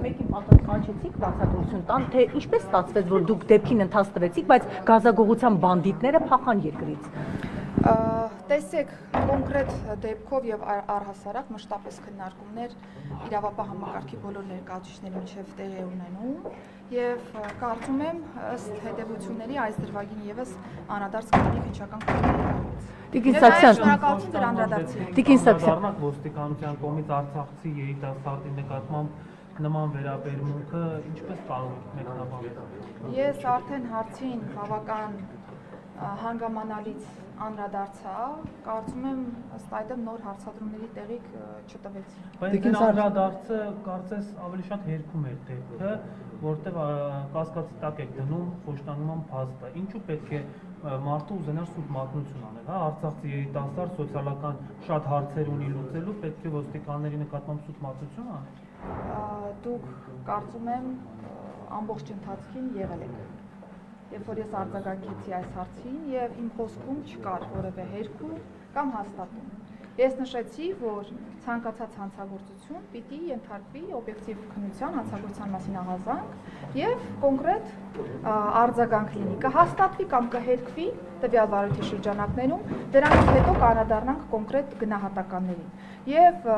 մեկին պատասխանեցիք բացատրություն տան, թե ինչպես ստացվեց, որ դուք դեպքին ընթաց տվեցիք, բայց գազագողության բանդիտները փախան երկրից։ Տեսեք, կոնկրետ դեպքով եւ առհասարակ մշտապես քննարկումներ իրավապահ համակարգի բոլոր ներկայացուցիչների միջև տեղի ունենում եւ կարծում եմ ըստ հետեւությունների այս դրվագին եւս անդրադարձ կլինի քննչական կողմից։ Տիկին Սաքսյան, շնորհակալություն դրա անդրադարձին։ Տիկին Սաքսյան, ոստիկանության կողմից արցախցի երիտասարդի նկատմամբ նման վերաբերմունքը ինչպես կարող եք մեկնաբանել։ Ես արդեն հարցին բավական հանգամանալից անդրադարձա, կարծում եմ ըստ այդմ նոր հարցադրումների տեղիք չտվեցին։ Բայց այն անդրադարձը կարծես ավելի շատ հերքում էր դեպքը, որտեղ կասկածի տակ եք դնում խոշտանգման փաստը։ Ինչու պետք է մարդը ուզենար սուտ մատնություն անել, հա, արցախցի երիտասարդ սոցիալական շատ հարցեր ունի լուծելու, պետք է ոստիկանների նկատմամբ սուտ մատնություն անել։ Դուք կարծում եմ ամբողջ ընթացքին եղել եք։ Երբ որ ես արձագանքեցի այս հարցին եւ իմ խոսքում չկար որևէ հերքում կամ հաստատում։ Ես նշեցի, որ ցանկացած հանցագործություն պիտի ենթարկվի օբյեկտիվ քննության հանցագործության մասին ահազանգ եւ կոնկրետ արձագանք լինի, կհաստատվի կամ կհերկվի տվյալ վարույթի շրջանակներում, դրանից հետո կանադառնանք կոնկրետ գնահատականներին։ Եվ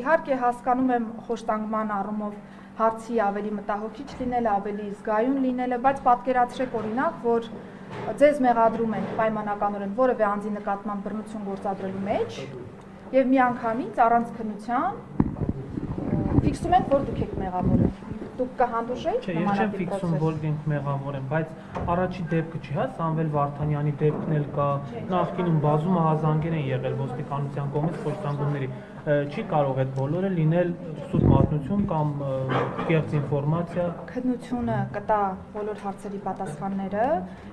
իհարկե հասկանում եմ խոշտանգման առումով հարցի ավելի մտահոգիչ լինելը, ավելի զգայուն լինելը, բայց պատկերացրեք օրինակ, որ ձեզ մեղադրում են պայմանականորեն որևէ անձի նկատմամբ բռնություն գործադրելու մեջ եւ միանգամից առանց քննության ֆիքսում են, որ դուք եք մեղավորը։ Դուք կհանդուրժեիք նմանատիպ ֆիքսում, որ դուք մեղավոր են, բայց առաջի դեպքը չի, հա, Սամվել Վարդանյանի դեպքն էլ կա, նախկինում բազում ահազանգեր են եղել ոստիկանության կողմից խոշտանգումների։ Չի կարող այդ բոլորը լինել սուտ մատնություն կամ կեղծ ինֆորմացիա։ Քննությունը կտա բոլոր հարցերի պատասխանները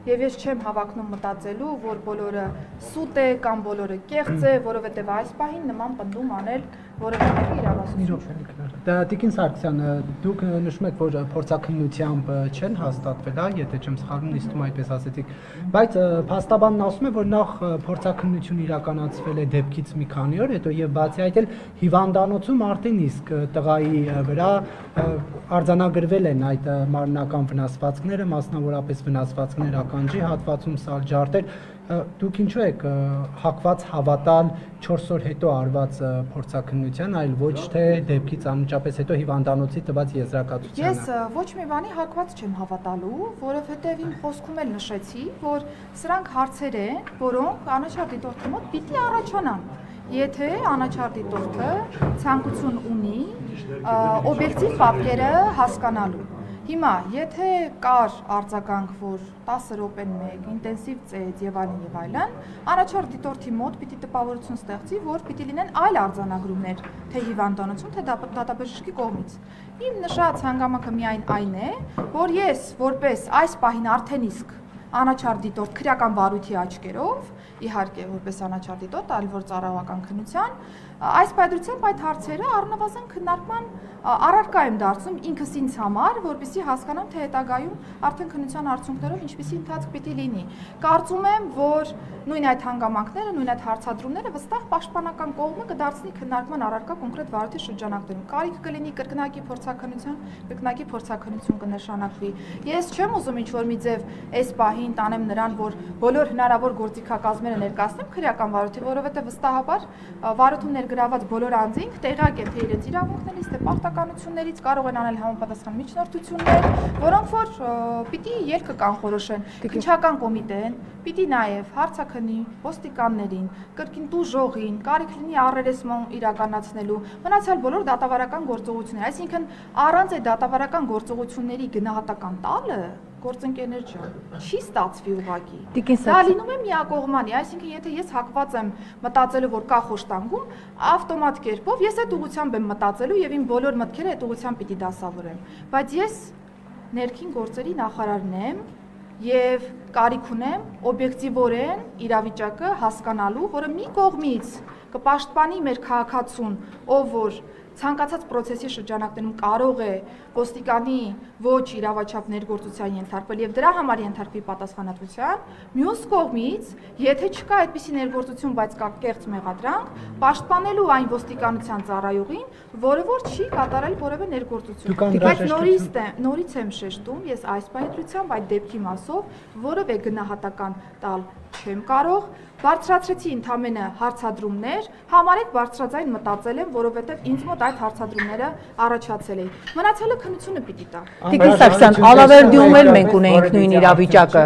եւ ես չեմ հավակնում մտածելու, որ բոլորը սուտ է կամ բոլորը կեղծ է, որովհետեւ այս պահին նման պնդում անել որևէ մեկի իրավասություն։ Տիկին Սարգսյան, դուք նշում եք, որ փորձաքննությամբ չեն հաստատվել, հա, եթե չեմ սխալվում, նիստում այդպես ասեցիք, բայց փաստաբանն ասում է, որ նախ փորձաքննություն իրականացվել է դեպքից մի քանի օր հետո եւ բացի այդ էլ հիվանդանոցում արդեն իսկ տղայի վրա արձանագրվել են այդ մարմնական վնասվածքները, մասնավորապես վնասվածքներ ականջի հատվածում, սալջարդեր։ Դուք ինչու եք հակված հավատալ 4 օր հետո արված փորձաքննության, այլ ոչ թե դեպքից անմիջապես հետո հիվանդանոցի տված եզրակացությանը։ Ես ոչ մի բանի հակված չեմ հավատալու, որովհետև իմ խոսքում էլ նշեցի, որ սրանք հարցեր են, որոնք անաչառ դիտորդի մոտ պիտի առաջանան։ Եթե անաչառ դիտորդը ցանկություն ունի օբյեկտիվ պատկերը հասկանալու։ Հիմա, եթե կար արձագանք, որ 10 րոպեն մեկ, ինտենսիվ ծեծ եւ այլն, առաջարկ դիտորդի մոտ պիտի տպավորություն ստեղծի, որ պիտի լինեն այլ արձանագրումներ, թե հիվանդանոցում, թե դատաբժշկի կողմից։ Իմ նշած հանգամանքը միայն այն է, որ ես որպես այս պահին արդեն իսկ անաչառ դիտորդ քրեական վարույթի աչքերով, իհարկե որպես անաչառ դիտորդ, այլ որ ծառայողական քննության, այս պայծրությամբ այդ հարցերը առնվազն քննարկման առարկա եմ դարձնում ինքս ինձ համար, որպեսզի հասկանամ, թե հետագայում արդեն քննության արդյունքներով ինչպիսի ընթացք պիտի լինի։ Կարծում եմ, որ նույն այդ հանգամանքները, նույն այդ հարցադրումները վստահ պաշտպանական կողմը կդարձնի քննարկման առարկա կոնկրետ վարույթի շրջանակներում։ Կարիք կլինի կրկնակի փորձաքննություն կնշանակվի։ Ես չեմ ուզում ինչ-որ մի ձև այս պահին տանեմ նրան, որ բոլոր հնարավոր գործիքակազմերը ներկայացնեմ քրեական վարույթի, որովհետև վստահաբար վարույթում ներգրաված բոլոր անձինք տեղյակ են թե իրենց իրավունքներից, թե պարտականություններից, կարող են անել համապատասխան միջնորդություններ, որոնք որ պիտի ելքը կանխորոշեն։ Քննչական կոմիտեն պիտի նաև հարցաքննի ոստիկաններին, կրկին տուժողին, կարիք լինի առերեսման իրականացնելու, մնացյալ բոլոր դատավարական գործողություններ, այսինքն առանց այդ դատավարական գործողությունների գնահատական տալը գործընկերներ ջան, չի ստացվի ուղղակի։ Դա լինում է միակողմանի, այսինքն եթե ես հակված եմ մտածելու, որ կա խոշտանգում, ավտոմատ կերպով ես այդ ուղղությամբ եմ մտածելու եւ իմ բոլոր մտքերը այդ ուղղությամբ պիտի դասավորեմ։ Բայց ես ներքին գործերի նախարարն եմ եւ կարիք ունեմ օբյեկտիվորեն իրավիճակը հասկանալու, որը մի կողմից կպաշտպանի մեր քաղաքացուն, ով որ ցանկացած process-ի շրջանակներում կարող է ոստիկանի ոչ իրավաչափ ներգործության ենթարկվել եւ դրա համար ենթարկվի պատասխանատվության, մյուս կողմից, եթե չկա այդպիսի ներգործություն, բայց կա կեղծ մեղադրանք, պաշտպանելու այն ոստիկանության ծառայողին, որը որ չի կատարել որևէ ներգործություն։ Բայց նորից եմ շեշտում, ես այս պայմանությամբ այդ դեպքի մասով որևէ գնահատական տալ չեմ կարող, բարձրացրեցի ընդամենը հարցադրումներ, համարեք բարձրաձայն մտածել եմ, որովհետև ինձ մոտ այդ հարցադրումները առաջացել էին։ Մնացյալը քննությունը պիտի տա։ Տիկին Սարգսյան, Ալավերդիում էլ մենք ունենք նույն իրավիճակը։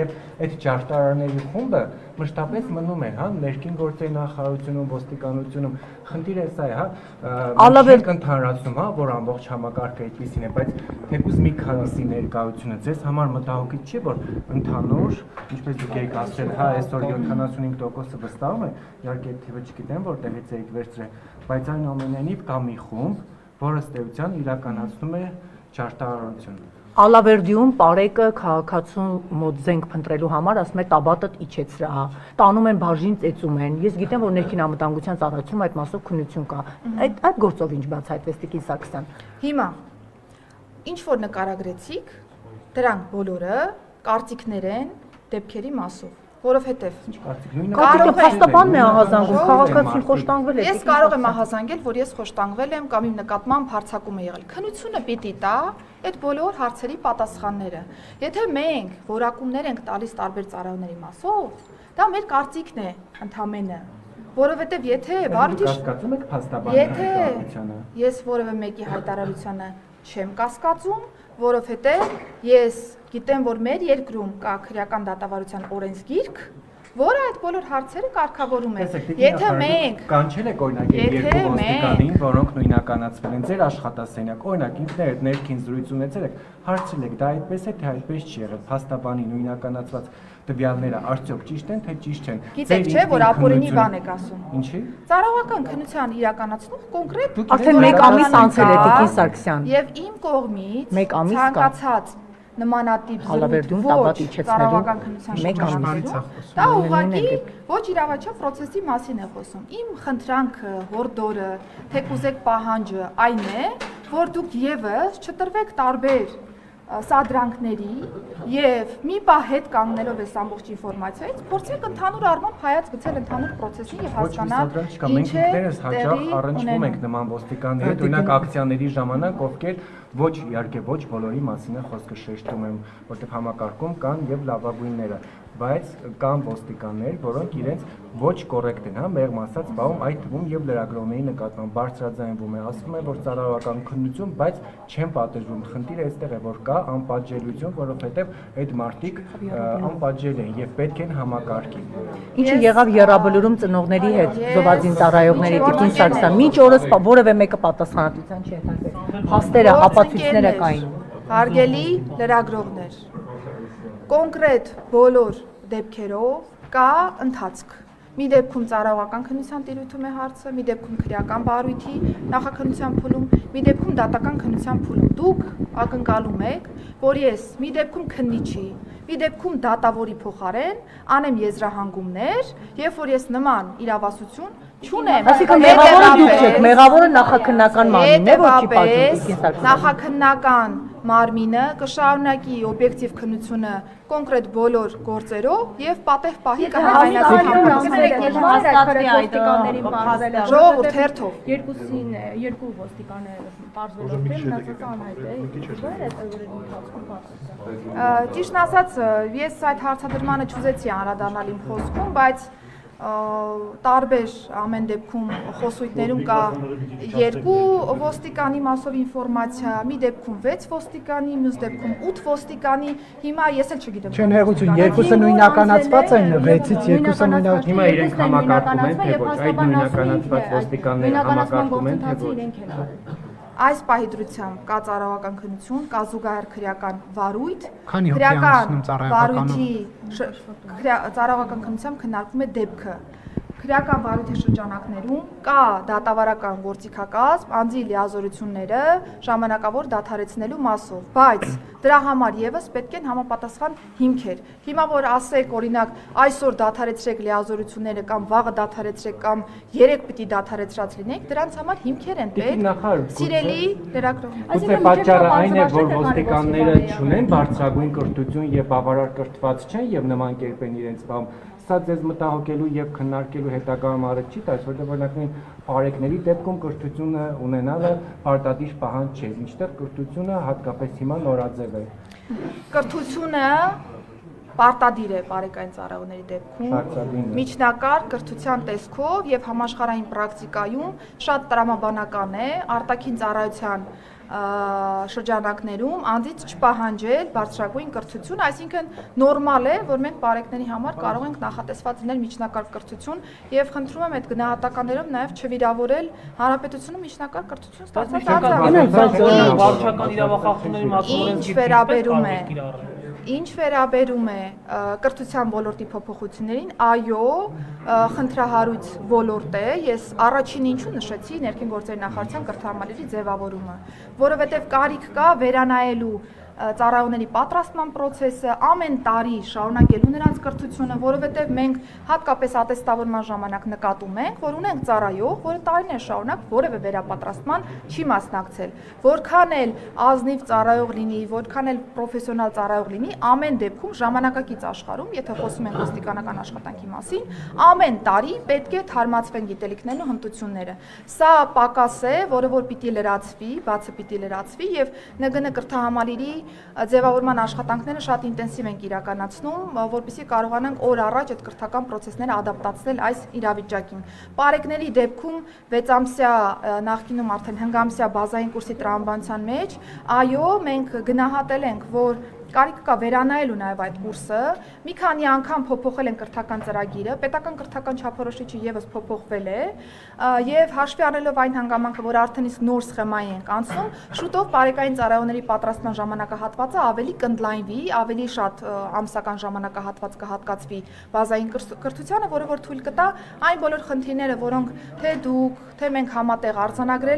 Եվ այդ ճարտարարների խումբը մշտապես մնում է, հա, ներքին գործերի նախարարությունում, ոստիկանությունում, խնդիրը սա է, հա, մենք ընդհանրացում, հա, որ ամբողջ համակարգը այդպեսին է, բայց թեկուզ մի քանիսի ներկայությունը ձեզ համար մտահոգիչ չի, որ ընդհանուր, ինչպես դուք եք ասել, հա, այսօր 75%-ը վստահում է, իհարկե այդ թիվը չգիտեմ որտեղից եք վերցրել, բայց այնուամենայնիվ կա մի խումբ, որը ըստ էության իրականացնում է ճարտարարություն։ Ալավերդիում Պարեկը քաղաքացու մոտ զենք փնտրելու համար ասում է տաբատը իջեցրա, տանում են բաժին ծեծում են։ Ես գիտեմ, որ ներքին անվտանգության ծառայությունում այդ մասով քննություն կա։ Այդ գործով ինչ բացահայտվեց Տիկին Սարգսյան։ Հիմա ինչ որ նկարագրեցիք, դրանք բոլորը կարծիքներ են դեպքերի մասով, որովհետև Կարծիքը փաստաբանն է ահազանգում, քաղաքացին խոշտանգվել է։ Ես կարող եմ ահազանգել, որ ես խոշտանգվել եմ կամ իմ նկատմամբ հարձակում է եղել։ Քննությունը պիտի տա այդ բոլոր հարցերի պատասխանները։ Եթե մենք որակումներ ենք տալիս տարբեր ծառայողների մասով, դա մեր կարծիքն է ընդհանրապես, որովհետև եթե կասկածում եք փաստաբանի հայտարարությանը։ Ես որևէ մեկի հայտարարությանը չեմ կասկածում, որովհետև ես գիտեմ, որ մեր երկրում կա քրեական դատավարության օրենսգիրք, որը այդ բոլոր հարցերը կարգավորում է։ Եթե մենք կանչել եք օրինակ երկու ոստիկանին, որոնք նույնականացվել են ձեր աշխատասենյակ, օրինակ ինքներդ ներքին զրույց ունեցել եք, հարցրել եք, դա այդպես է, թե այդպես չի եղել, փաստաբանի նույնականացված տվյալները արդյոք ճիշտ են, թե ճիշտ չեն։ Գիտեք, չէ, որ ապօրինի բան եք ասում։ Ինչի՞։ Ծառայական քննության իրականացնող կոնկրետ Արդեն մեկ ամիս անցել է Տիկին Սարգսյան։ Եվ իմ կողմից Մեկ ամիս կա։ ցանկացած նմանատիպ Ալավերդիում ոչ տաբատ իջեցնելու ծառայական քննության մեկ շրջանակներում ամիս դա ուղղակի ոչ իրավաչափ process-ի մասին է խոսում։ Իմ խնդրանքը, հորդորը, թեկուզեք պահանջը այն է, որ դուք եւս չտրվեք տարբեր սադրանքների եւ մի պահ հետ կանգնելով այս ամբողջ ինֆորմացիայից փորձեք ընդհանուր առմամբ հայաց գցել ընդհանուր process-ին եւ հասկանալ մենք ինքներս հաճախ առնչվում ենք նման ոստիկանների հետ, օրինակ ակցիաների ժամանակ, ովքեր ոչ իհարկե ոչ բոլորի մասին է խոսքը շեշտում եմ, որտեղ համակարգում կան եւ լավագույնները, բայց կան ոստիկաններ, որոնք իրենց ոչ կոռեկտ են, հա, մեղմ ասած, բաղում այդ թվում եւ լրագրողների նկատմամբ բարձրաձայնվում է, ասվում է, որ ծառայական քննություն, բայց չեն պատժվում։ Խնդիրը այստեղ է, որ կա անպատժելիություն, որովհետեւ այդ մարդիկ անպատժել են եւ պետք են համակարգի։ Ինչը եղավ Եռաբլուրում ծնողների հետ, զովազին ծառայողների Տիկին Սարգսյան, մինչ օրս որևէ մեկը պատասխանատվության չի ենթարկվել։ Փաստերը, ապացույցները կային։ Հարգելի լրագրողներ, կոնկրետ բոլոր դեպքերով կա ընթացք։ Մի դեպքում ծառայողական քննության տիրույթում է հարցը, մի դեպքում քրեական բարույթի նախաքննության փուլում, մի դեպքում դատական քննության փուլում։ Դուք ակնկալում եք, որ ես մի դեպքում քննիչի, մի դեպքում դատավորի փոխարեն անեմ եզրահանգումներ, երբ որ ես նման իրավասություն չունեմ։ Այսինքն մեղավորը դուք չեք, մեղավորը նախաքննական մարմինն է, որ չի պատժում Տիկին Սարգսյան։ Նախաքննական մարմինը կշարունակի օբյեկտիվ քննությունը կոնկրետ բոլոր գործերով եւ պատեհ պահի ժողովուրդ հերթով Երկուսին երկու ոստիկանները բարձրացել են մնացածը անհայտ է։ Ճիշտն ասած, ես այդ հարցադրմանը չուզեցի անդրադառնալ իմ խոսքում, բայց տարբեր ամեն դեպքում խոսույթներում կա երկու ոստիկանի մասով ինֆորմացիա, մի դեպքում 6 ոստիկանի, մյուս դեպքում 8 ոստիկանի, հիմա ես էլ չգիտեմ։ Չեն հեղություն, երկուսը նույնականացված են, 6-ից երկուսը նույնականացված։ Հիմա իրենք համակարգում են, թե ոչ, այդ նույնականացված ոստիկանները համակարգում են, թե ոչ։ Այս պահի դրությամբ կա ծառայողական քննություն, կա զուգահեռ քրեական վարույթ, Քանի հոգի անցնում ծառայողականը։ ծառայողական քննությամբ քննարկվում է դեպքը։ քրեական վարույթի շրջանակներում կա դատավարական գործիքակազմ անձի լիազորությունները ժամանակավոր դադարեցնելու մասով, բայց դրա համար եւս պետք են համապատասխան հիմքեր։ Հիմա որ ասեք, օրինակ, այսօր դադարեցրեք լիազորությունները կամ վաղը դադարեցրեք կամ երեք պիտի դադարեցրած լինեք, դրանց համար հիմքեր են պետք։ Սիրելի լրագրողներ։ Գուցե պատճառը այն է, որ ոստիկանները չունեն բարձրագույն կրթություն եւ բավարար կրթված չեն եւ նման կերպ են իրենց բամ։ Սա ձեզ մտահոգելու եւ քննարկելու հետագայում առիթ չի տալիս, որտեղ օրինակ բարեկների դեպքում կրթությունը ունենալը պարտադիր պահանջ չէ, ինչտեղ կրթությունը հատկապես հիմա նորաձև է։ Կրթությունը պարտադիր է բարեկային ծառայողների դեպքում միջնակարգ կրթության տեսքով եւ համաշխարհային պրակտիկայում շատ տրամաբանական է արտաքին ծառայության շրջանակներում անձից չպահանջել բարձրագույն կրթություն, այսինքն նորմալ է, որ մենք բարեկների համար կարող ենք նախատեսված լինել միջնակարգ կրթություն եւ խնդրում եմ այդ գնահատականներով նաեւ չվիրավորել հանրապետությունում միջնակարգ կրթություն ստացած վարչական իրավախախտումների մատուցողների Ինչ վերաբերում է կրթության ոլորտի փոփոխություններին, այո, խնդրահարույց ոլորտ է, ես առաջին ինչու նշեցի ներքին գործերի նախարարության կրթահամալիրի ձևավորումը, որովհետև կարիք կա վերանայելու ծառայողների պատրաստման process-ը ամեն տարի շարունակելու նրանց կրթությունը, որովհետև մենք հատկապես ատեստավորման ժամանակ նկատում ենք, որ ունենք ծառայող, որը տարիներ շարունակ որևէ վերապատրաստման չի մասնակցել, որքան էլ ազնիվ ծառայող լինի, որքան էլ պրոֆեսիոնալ ծառայող լինի, ամեն դեպքում ժամանակակից աշխարհում, եթե խոսում ենք ոստիկանական աշխատանքի մասին, ամեն տարի պետք է թարմացվեն գիտելիքներն ու հմտությունները։ Սա պակաս է, որը որ պիտի լրացվի, բացը պիտի լրացվի եւ ՆԳՆ կրթահամալիրի ձևավորման աշխատանքները շատ ինտենսիվ ենք իրականացնում, որպեսզի կարողանանք օր առաջ այդ կրթական process-ները ադապտացնել այս իրավիճակին։ Բարեկների դեպքում 6 ամսյա նախկինում արդեն հնգամսյա բազային կուրսի տրամաբանության մեջ, այո, մենք գնահատել ենք, որ կարիք կա վերանայելու նաև այդ կուրսը, մի քանի անգամ փոփոխել են կրթական ծրագիրը, պետական կրթական չափորոշիչը եւս փոփոխվել է, եւ հաշվի առնելով այն հանգամանքը, որ արդեն իսկ նոր սխեմայի ենք անցնում, շուտով բարեկային ծառայողների պատրաստման ժամանակահատվածը ավելի կընդլայնվի, ավելի շատ ամսական ժամանակահատված կհատկացվի բազային կրթությանը, որը որ թույլ կտա այն բոլոր խնդիրները, որոնք թե դուք, թե մենք համատեղ արձանագրել